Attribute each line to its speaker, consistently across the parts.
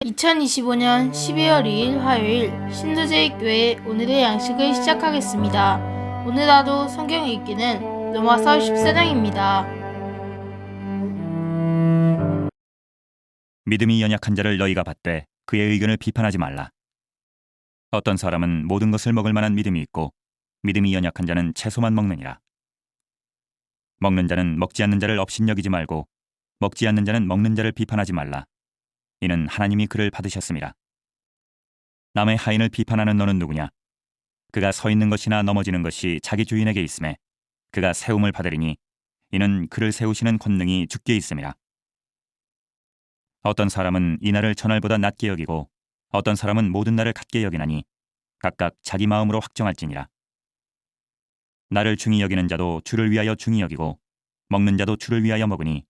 Speaker 1: 2025년 12월 2일 화요일 신도제일교회 오늘의 양식을 시작하겠습니다. 오늘 하루 성경 읽기는 로마서 14장입니다.
Speaker 2: 믿음이 연약한 자를 너희가 받되 그의 의견을 비판하지 말라. 어떤 사람은 모든 것을 먹을 만한 믿음이 있고 믿음이 연약한 자는 채소만 먹느니라. 먹는 자는 먹지 않는 자를 업신여기지 말고 먹지 않는 자는 먹는 자를 비판하지 말라. 이는 하나님이 그를 받으셨음이라. 남의 하인을 비판하는 너는 누구냐? 그가 서 있는 것이나 넘어지는 것이 자기 주인에게 있음에 그가 세움을 받으리니 이는 그를 세우시는 권능이 주께 있음이라. 어떤 사람은 이 날을 전날보다 낮게 여기고 어떤 사람은 모든 날을 같게 여기나니 각각 자기 마음으로 확정할지니라. 나를 중히 여기는 자도 주를 위하여 중히 여기고 먹는 자도 주를 위하여 먹으니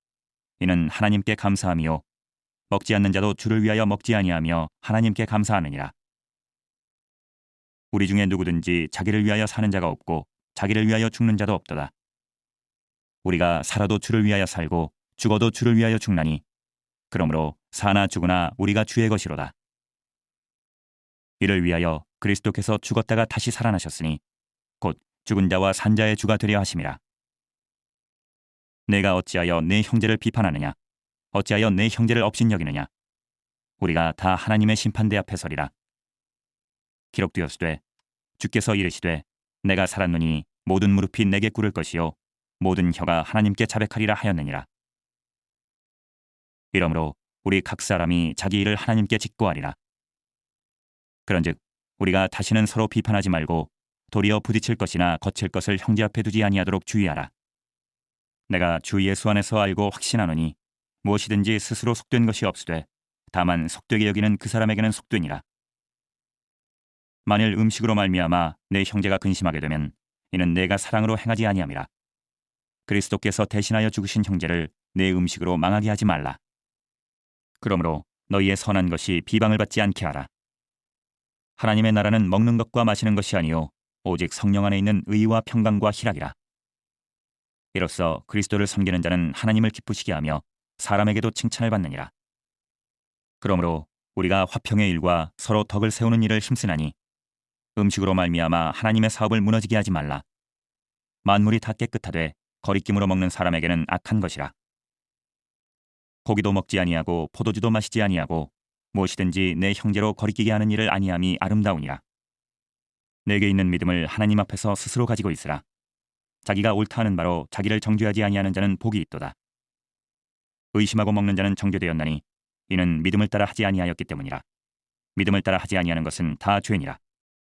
Speaker 2: 이는 하나님께 감사함이요 먹지 않는 자도 주를 위하여 먹지 아니하며 하나님께 감사하느니라. 우리 중에 누구든지 자기를 위하여 사는 자가 없고 자기를 위하여 죽는 자도 없도다. 우리가 살아도 주를 위하여 살고 죽어도 주를 위하여 죽나니 그러므로 사나 죽으나 우리가 주의 것이로다. 이를 위하여 그리스도께서 죽었다가 다시 살아나셨으니 곧 죽은 자와 산 자의 주가 되려 하심이라. 내가 어찌하여 내 형제를 비판하느냐? 어찌하여 내 형제를 업신여기느냐? 우리가 다 하나님의 심판대 앞에 서리라. 기록되었으되 주께서 이르시되 내가 살았노니 모든 무릎이 내게 꿇을 것이요 모든 혀가 하나님께 자백하리라 하였느니라. 이러므로 우리 각 사람이 자기 일을 하나님께 직고하리라. 그런즉 우리가 다시는 서로 비판하지 말고 도리어 부딪힐 것이나 거칠 것을 형제 앞에 두지 아니하도록 주의하라. 내가 주 예수 안에서 알고 확신하노니 무엇이든지 스스로 속된 것이 없으되 다만 속되게 여기는 그 사람에게는 속되니라. 만일 음식으로 말미암아 내 형제가 근심하게 되면 이는 내가 사랑으로 행하지 아니함이라. 그리스도께서 대신하여 죽으신 형제를 내 음식으로 망하게 하지 말라. 그러므로 너희의 선한 것이 비방을 받지 않게 하라. 하나님의 나라는 먹는 것과 마시는 것이 아니요 오직 성령 안에 있는 의와 평강과 희락이라. 이로써 그리스도를 섬기는 자는 하나님을 기쁘시게 하며 사람에게도 칭찬을 받느니라. 그러므로 우리가 화평의 일과 서로 덕을 세우는 일을 힘쓰나니 음식으로 말미암아 하나님의 사업을 무너지게 하지 말라. 만물이 다 깨끗하되 거리낌으로 먹는 사람에게는 악한 것이라. 고기도 먹지 아니하고 포도주도 마시지 아니하고 무엇이든지 내 형제로 거리끼게 하는 일을 아니함이 아름다우니라. 내게 있는 믿음을 하나님 앞에서 스스로 가지고 있으라. 자기가 옳다 하는 바로 자기를 정죄하지 아니하는 자는 복이 있도다. 의심하고 먹는 자는 정죄되었나니 이는 믿음을 따라 하지 아니하였기 때문이라. 믿음을 따라 하지 아니하는 것은 다 죄니라.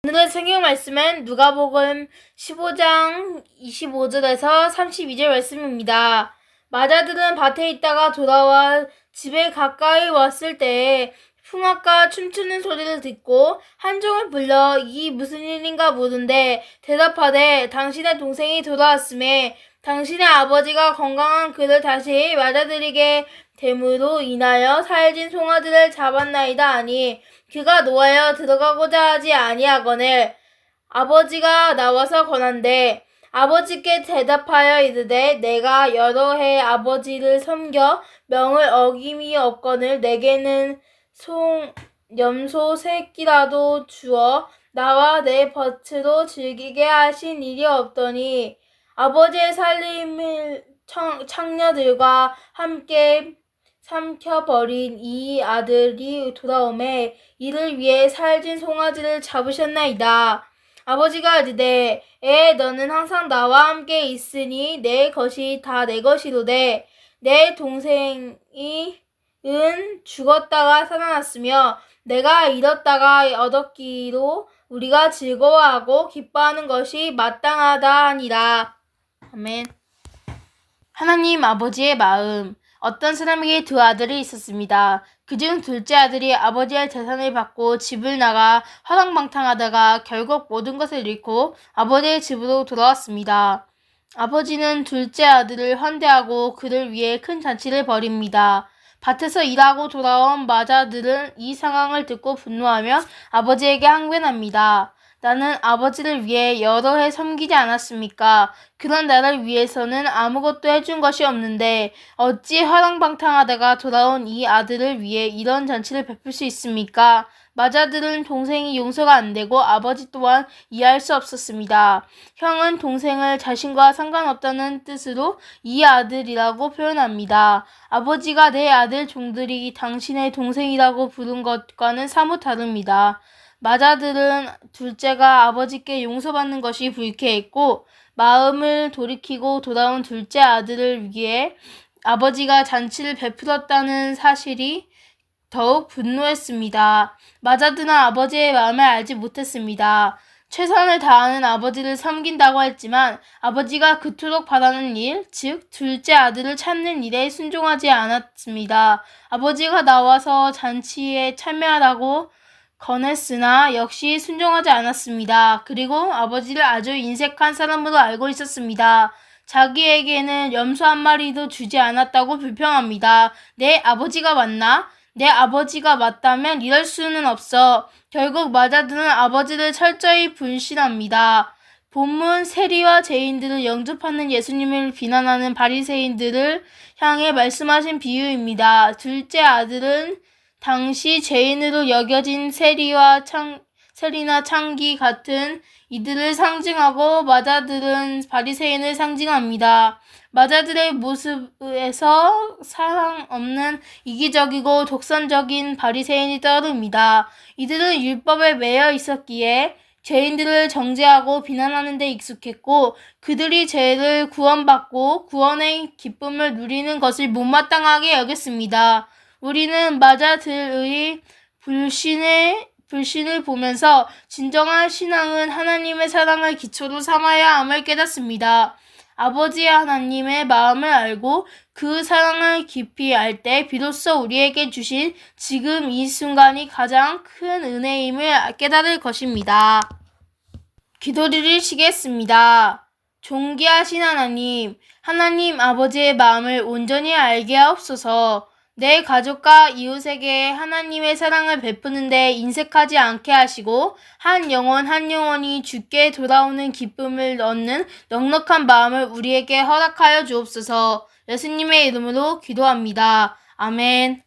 Speaker 1: 오늘의 성경 말씀은 누가복음 15장 25절에서 32절 말씀입니다. 마자들은 밭에 있다가 돌아와 집에 가까이 왔을 때에 풍악과 춤추는 소리를 듣고 한 종을 불러 이 무슨 일인가 물은데 대답하되 당신의 동생이 돌아왔음에 당신의 아버지가 건강한 그를 다시 맞아들이게 됨으로 인하여 살진 송아지를 잡았나이다 하니 그가 노하여 들어가고자 하지 아니하거늘 아버지가 나와서 권한대 아버지께 대답하여 이르되 내가 여러 해 아버지를 섬겨 명을 어김이 없거늘 내게는 염소 새끼라도 주어 나와 내 밭으로 즐기게 하신 일이 없더니 아버지의 살림을 창녀들과 함께 삼켜버린 이 아들이 돌아오매 이를 위해 살진 송아지를 잡으셨나이다. 아버지가 이르되 너는 항상 나와 함께 있으니 내 것이 다 내 것이로되 내 동생이 은 죽었다가 살아났으며 내가 잃었다가 얻었기로 우리가 즐거워하고 기뻐하는 것이 마땅하다 하니라. 아멘. 하나님 아버지의 마음. 어떤 사람에게 두 아들이 있었습니다. 그중 둘째 아들이 아버지의 재산을 받고 집을 나가 화랑방탕하다가 결국 모든 것을 잃고 아버지의 집으로 돌아왔습니다. 아버지는 둘째 아들을 환대하고 그를 위해 큰 잔치를 벌입니다. 밭에서 일하고 돌아온 마자들은 이 상황을 듣고 분노하며 아버지에게 항변합니다. 나는 아버지를 위해 여러 해 섬기지 않았습니까? 그런 나를 위해서는 아무것도 해준 것이 없는데 어찌 화랑방탕하다가 돌아온 이 아들을 위해 이런 잔치를 베풀 수 있습니까? 마자들은 동생이 용서가 안 되고 아버지 또한 이해할 수 없었습니다. 형은 동생을 자신과 상관없다는 뜻으로 이 아들이라고 표현합니다. 아버지가 내 아들 종들이 당신의 동생이라고 부른 것과는 사뭇 다릅니다. 마자들은 둘째가 아버지께 용서받는 것이 불쾌했고 마음을 돌이키고 돌아온 둘째 아들을 위해 아버지가 잔치를 베풀었다는 사실이 더욱 분노했습니다. 마자들은 아버지의 마음을 알지 못했습니다. 최선을 다하는 아버지를 섬긴다고 했지만 아버지가 그토록 바라는 일, 즉 둘째 아들을 찾는 일에 순종하지 않았습니다. 아버지가 나와서 잔치에 참여하라고 권했으나 역시 순종하지 않았습니다. 그리고 아버지를 아주 인색한 사람으로 알고 있었습니다. 자기에게는 염소 한 마리도 주지 않았다고 불평합니다. 내 아버지가 맞나? 내 아버지가 맞다면 이럴 수는 없어. 결국 마자들은 아버지를 철저히 불신합니다. 본문 세리와 죄인들을 영접하는 예수님을 비난하는 바리새인들을 향해 말씀하신 비유입니다. 둘째 아들은 당시 죄인으로 여겨진 세리나 창기 같은 이들을 상징하고 마자들은 바리새인을 상징합니다. 마자들의 모습에서 사랑 없는 이기적이고 독선적인 바리새인이 떠오릅니다. 이들은 율법에 매여 있었기에 죄인들을 정죄하고 비난하는 데 익숙했고 그들이 죄를 구원받고 구원의 기쁨을 누리는 것을 못마땅하게 여겼습니다. 우리는 마자들의 불신을 보면서 진정한 신앙은 하나님의 사랑을 기초로 삼아야 함을 깨닫습니다. 아버지 하나님의 마음을 알고 그 사랑을 깊이 알 때 비로소 우리에게 주신 지금 이 순간이 가장 큰 은혜임을 깨달을 것입니다. 기도를 시겠습니다. 존귀하신 하나님 아버지의 마음을 온전히 알게 하옵소서. 내 가족과 이웃에게 하나님의 사랑을 베푸는 데 인색하지 않게 하시고 한 영혼이 주께 돌아오는 기쁨을 얻는 넉넉한 마음을 우리에게 허락하여 주옵소서. 예수님의 이름으로 기도합니다. 아멘.